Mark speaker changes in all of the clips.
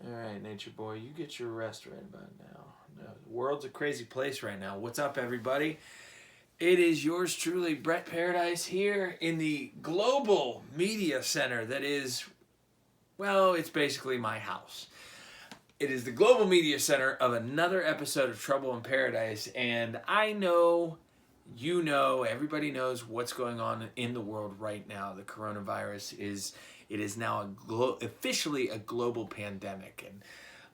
Speaker 1: All right, Nature Boy, you get your rest right about now. No, the world's a crazy place right now. What's up, everybody? It is yours truly, Brett Paradise, here in the global media center that is, well, it's basically my house. It is the global media center of another episode of Trouble in Paradise, and I know, you know, everybody knows what's going on in the world right now. The coronavirus is now officially a global pandemic, and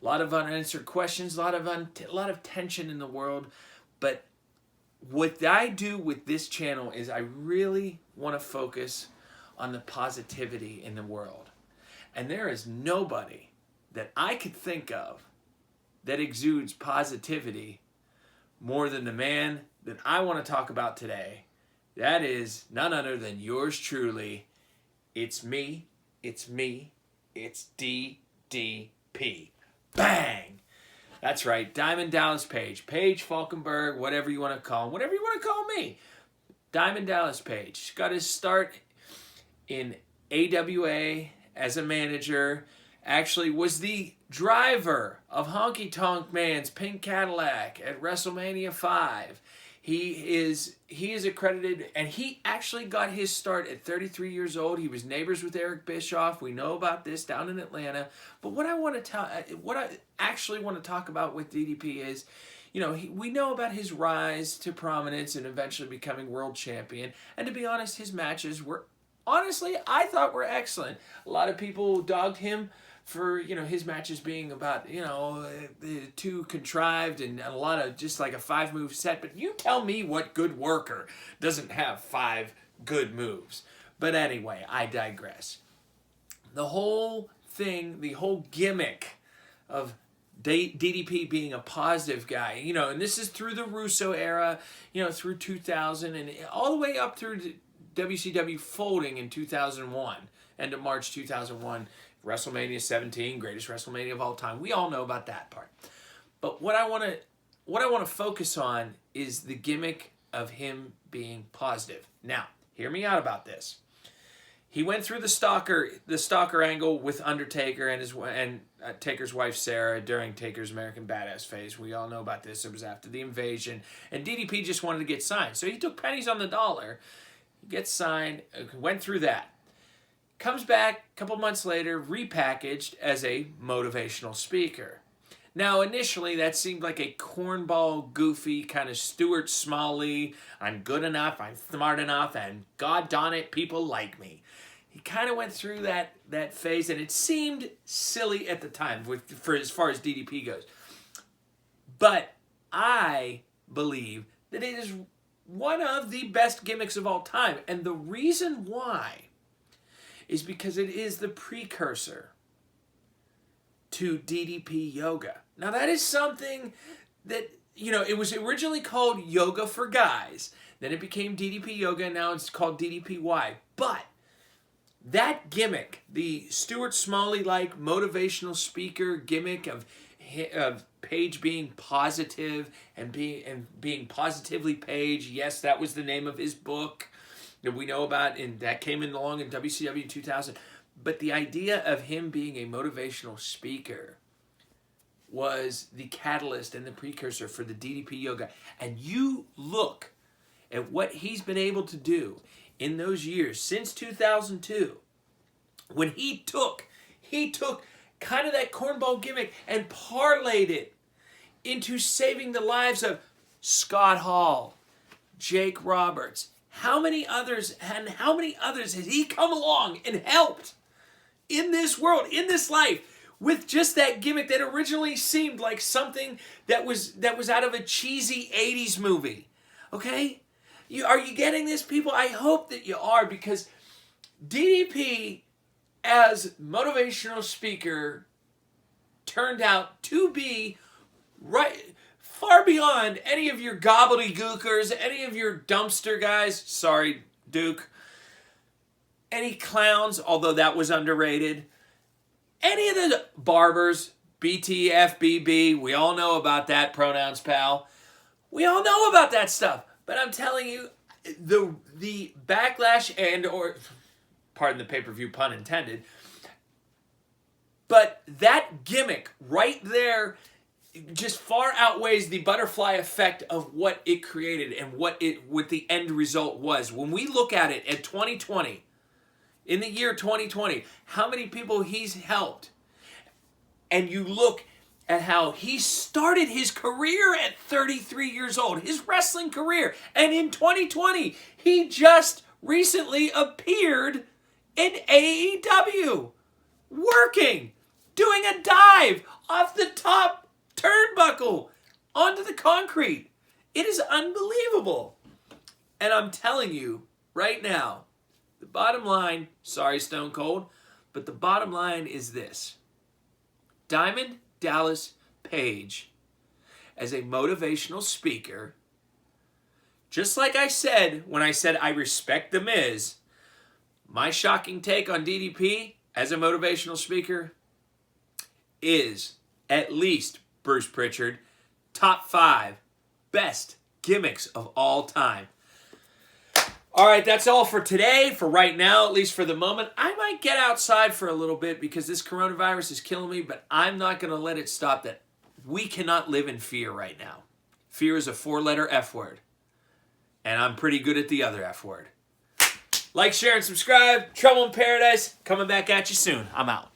Speaker 1: a lot of unanswered questions, a lot of tension in the world. But what I do with this channel is I really want to focus on the positivity in the world. And there is nobody that I could think of that exudes positivity more than the man that I want to talk about today. That is none other than yours truly. It's me, it's DDP. Bang! That's right, Diamond Dallas Page. Page Falkenberg, whatever you want to call him, whatever you want to call me. Diamond Dallas Page got his start in AWA as a manager. Actually was the driver of Honky Tonk Man's pink Cadillac at WrestleMania 5. He is accredited, and he actually got his start at 33 years old. He was neighbors with Eric Bischoff. We know about this down in Atlanta. But what I actually want to talk about with DDP is, you know, we know about his rise to prominence and eventually becoming world champion. And to be honest, his matches were, honestly, I thought were excellent. A lot of people dogged him for, you know, his matches being about, you know, too contrived and a lot of just like a 5-move set. But you tell me what good worker doesn't have 5 good moves. But anyway, I digress. The whole thing, the whole gimmick of DDP being a positive guy, you know, and this is through the Russo era, you know, through 2000 and all the way up through WCW folding in 2001, end of March 2001. WrestleMania 17, greatest WrestleMania of all time. We all know about that part. But what I want to focus on is the gimmick of him being positive. Now, hear me out about this. He went through the stalker angle with Undertaker and Taker's wife Sarah during Taker's American Badass phase. We all know about this. It was after the invasion, and DDP just wanted to get signed, so he took pennies on the dollar. He gets signed, went through that. Comes back a couple months later, repackaged as a motivational speaker. Now, initially, that seemed like a cornball, goofy, kind of Stuart Smalley, I'm good enough, I'm smart enough, and God darn it, people like me. He kind of went through that phase, and it seemed silly at the time for as far as DDP goes. But I believe that it is one of the best gimmicks of all time, and the reason why is because it is the precursor to DDP Yoga. Now that is something that, you know, it was originally called Yoga for Guys. Then it became DDP Yoga, and now it's called DDPY. But that gimmick, the Stuart Smalley-like motivational speaker gimmick of Page being positive and being positively Page. Yes, that was the name of his book that we know about, and that came along in WCW in 2000. But the idea of him being a motivational speaker was the catalyst and the precursor for the DDP Yoga. And you look at what he's been able to do in those years since 2002, when he took kind of that cornball gimmick and parlayed it into saving the lives of Scott Hall, Jake Roberts. How many others has he come along and helped in this world, in this life, with just that gimmick that originally seemed like something that was out of a cheesy 80s movie? Okay? Are you getting this, people? I hope that you are, because DDP as motivational speaker turned out to be right far beyond any of your gobbledygookers, any of your dumpster guys. Sorry, Duke. Any clowns, although that was underrated. Any of the barbers, BTFBB, we all know about that, pronouns pal. We all know about that stuff. But I'm telling you, the backlash and, or, pardon the pay-per-view pun intended, but that gimmick right there just far outweighs the butterfly effect of what it created and what the end result was. When we look at it at 2020, in the year 2020, how many people he's helped, and you look at how he started his career at 33 years old, his wrestling career, and in 2020, he just recently appeared in AEW, working, doing a dive off the top turnbuckle onto the concrete. It is unbelievable. And I'm telling you right now, the bottom line, sorry Stone Cold, but the bottom line is this. Diamond Dallas Page, as a motivational speaker, just like I said when I said I respect The Miz, my shocking take on DDP as a motivational speaker is at least, Bruce Pritchard, top 5 best gimmicks of all time. All right, that's all for today, for right now, at least for the moment. I might get outside for a little bit because this coronavirus is killing me, but I'm not going to let it stop that. We cannot live in fear right now. Fear is a 4-letter F word, and I'm pretty good at the other F word. Like, share, and subscribe. Trouble in Paradise, coming back at you soon. I'm out.